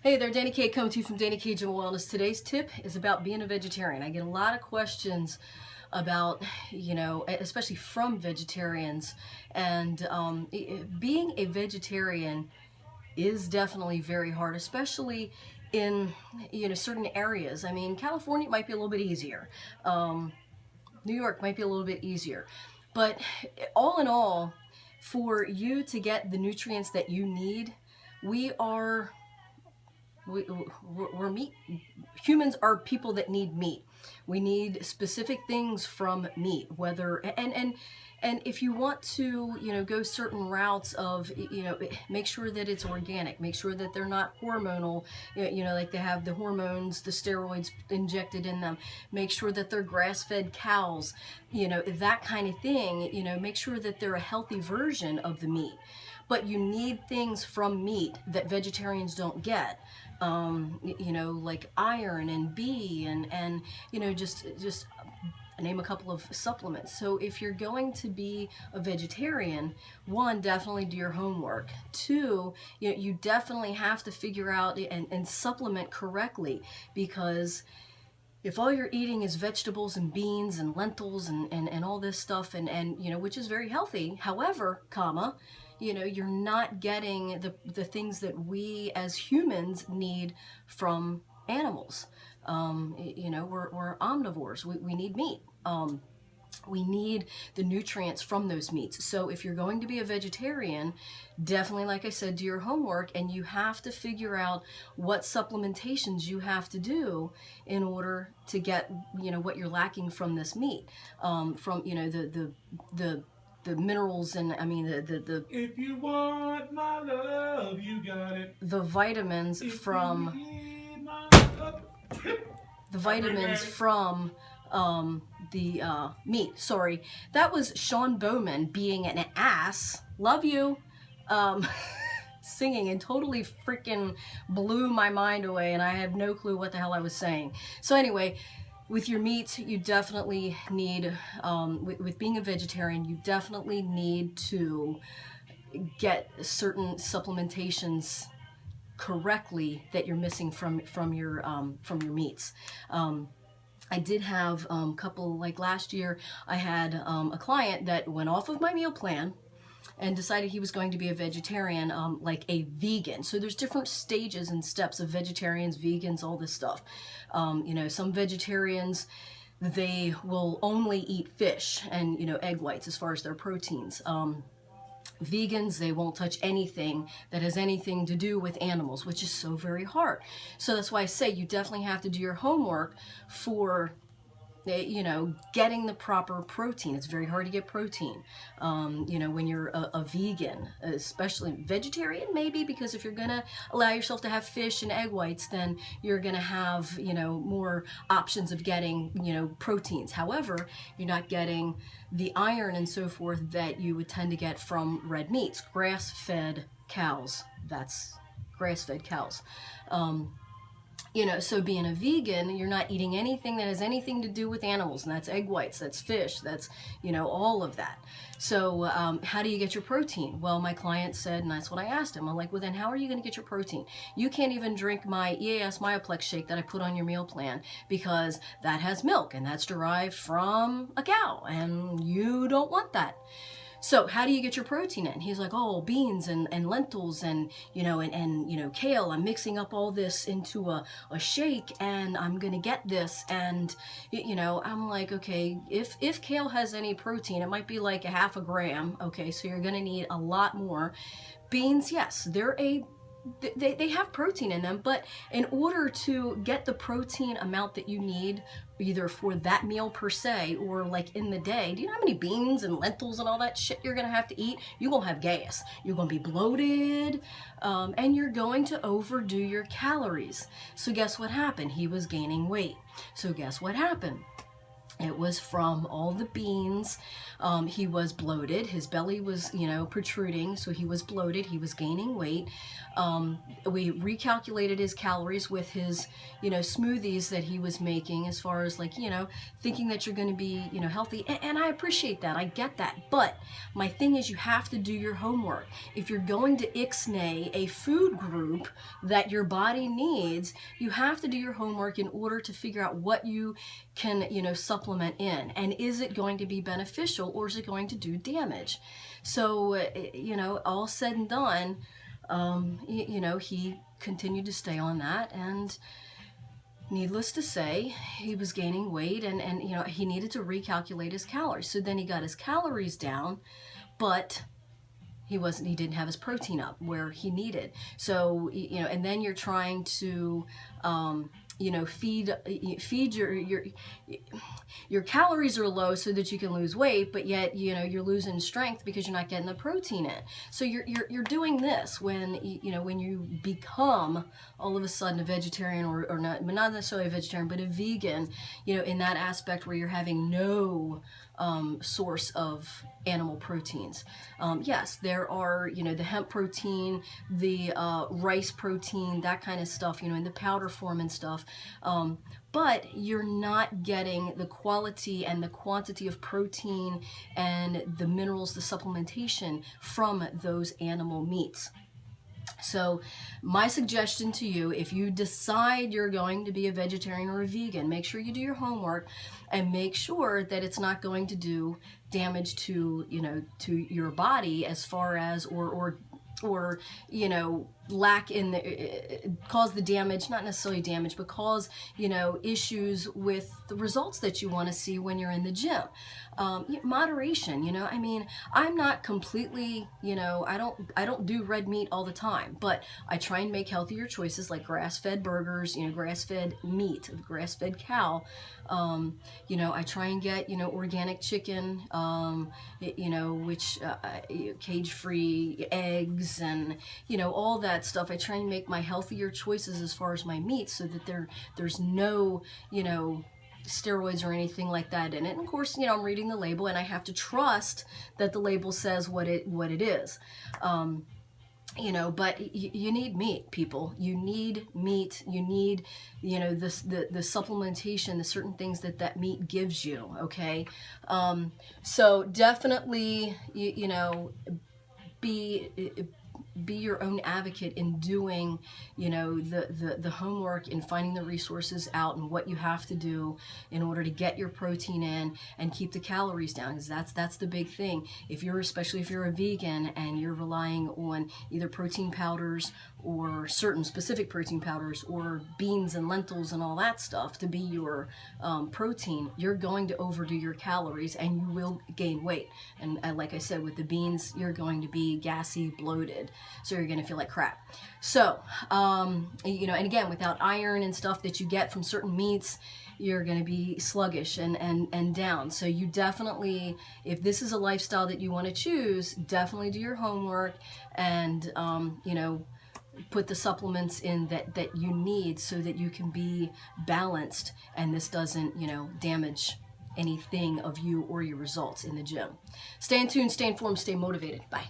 Hey there, Dani K coming to you from Dani K Gym Wellness. Today's tip is about being a vegetarian. I get a lot of questions about, especially from vegetarians. And being a vegetarian is definitely very hard, especially in, certain areas. I mean, California might be a little bit easier. New York might be a little bit easier. But all in all, for you to get the nutrients that you need, we are we're meat. Humans are people that need meat. We need specific things from meat, whether and if you want to, go certain routes of, make sure that it's organic, make sure that they're not hormonal, like they have the hormones, the steroids injected in them, make sure that they're grass-fed cows, that kind of thing, make sure that they're a healthy version of the meat. But you need things from meat that vegetarians don't get. Like iron and B and just name a couple of supplements. So if you're going to be a vegetarian, one, definitely do your homework. Two, you definitely have to figure out and supplement correctly, because if all you're eating is vegetables and beans and lentils and all this stuff and which is very healthy, however, you're not getting the things that we as humans need from animals. We're omnivores. We need meat. We need the nutrients from those meats. So if you're going to be a vegetarian, definitely, like I said, do your homework, and you have to figure out what supplementations you have to do in order to get, what you're lacking from this meat, from, the minerals and the if you want my love, you got it. The vitamins if from the meat. Sorry, that was Sean Bowman being an ass. Love you. Singing and totally freaking blew my mind away, and I had no clue what the hell I was saying. So anyway, with your meats, you definitely need, with being a vegetarian, you definitely need to get certain supplementations correctly that you're missing from your meats. I did have a couple, like last year, I had a client that went off of my meal plan and decided he was going to be a vegetarian, like a vegan. So there's different stages and steps of vegetarians, vegans, all this stuff. Some vegetarians, they will only eat fish and, egg whites as far as their proteins. Vegans, they won't touch anything that has anything to do with animals, which is so very hard. So that's why I say you definitely have to do your homework for getting the proper protein. It's very hard to get protein, when you're a vegan, especially vegetarian, maybe, because if you're gonna allow yourself to have fish and egg whites, then you're gonna have, more options of getting, proteins. However, you're not getting the iron and so forth that you would tend to get from red meats, grass-fed cows. That's grass-fed cows. So being a vegan, you're not eating anything that has anything to do with animals, and that's egg whites, that's fish, that's, all of that. So how do you get your protein? Well, my client said, and that's what I asked him, I'm like, well, then how are you going to get your protein? You can't even drink my EAS Myoplex shake that I put on your meal plan, because that has milk, and that's derived from a cow, and you don't want that. So how do you get your protein in? He's like, oh, beans and lentils and kale. I'm mixing up all this into a shake, and I'm gonna get this. And I'm like, okay, if kale has any protein, it might be like a half a gram. Okay, so you're gonna need a lot more. Beans, yes, they have protein in them, but in order to get the protein amount that you need, either for that meal per se or like in the day, do you know how many beans and lentils and all that shit you're gonna have to eat? You're gonna have gas, you're gonna be bloated, and you're going to overdo your calories. So guess what happened? He was gaining weight. So guess what happened? It was from all the beans. He was bloated. His belly was, protruding, so he was bloated. He was gaining weight. We recalculated his calories with his, smoothies that he was making, as far as like, thinking that you're going to be, healthy. And I appreciate that. I get that. But my thing is, you have to do your homework. If you're going to ixnay a food group that your body needs, you have to do your homework in order to figure out what you can, supplement in. And is it going to be beneficial, or is it going to do damage? So, all said and done, he continued to stay on that, and needless to say, he was gaining weight, and he needed to recalculate his calories. So then he got his calories down, but he didn't have his protein up where he needed. So, and then you're trying to, feed your calories are low so that you can lose weight, but yet, you're losing strength because you're not getting the protein in. So you're doing this when, when you become all of a sudden a vegetarian, or not necessarily a vegetarian, but a vegan, in that aspect where you're having no source of animal proteins. Yes, there are, the hemp protein, the rice protein, that kind of stuff, in the powder form and stuff. But you're not getting the quality and the quantity of protein and the minerals, the supplementation from those animal meats. So my suggestion to you, if you decide you're going to be a vegetarian or a vegan, make sure you do your homework and make sure that it's not going to do damage to, to your body, as far as, or lack in the, cause the damage, not necessarily damage, but cause, issues with the results that you want to see when you're in the gym. Moderation, I mean, I'm not completely, I don't do red meat all the time, but I try and make healthier choices like grass-fed burgers, grass-fed meat, grass-fed cow. I try and get, organic chicken, which, cage-free eggs, and, all that stuff. I try and make my healthier choices as far as my meat, so that there's no, steroids or anything like that in it. And of course, I'm reading the label, and I have to trust that the label says what it is. But you need meat, people. You need meat. You need, the supplementation, the certain things that meat gives you. Okay, so definitely, be your own advocate in doing, the homework, and finding the resources out, and what you have to do in order to get your protein in and keep the calories down, because that's the big thing. Especially if you're a vegan and you're relying on either protein powders, or certain specific protein powders, or beans and lentils and all that stuff to be your protein, you're going to overdo your calories, and you will gain weight. And like I said, with the beans, you're going to be gassy, bloated, so you're going to feel like crap. So, and again, without iron and stuff that you get from certain meats, you're going to be sluggish and down. So you definitely, if this is a lifestyle that you want to choose, definitely do your homework, and, put the supplements in that you need, so that you can be balanced, and this doesn't, damage anything of you or your results in the gym. Stay in tune, stay informed, stay motivated. Bye.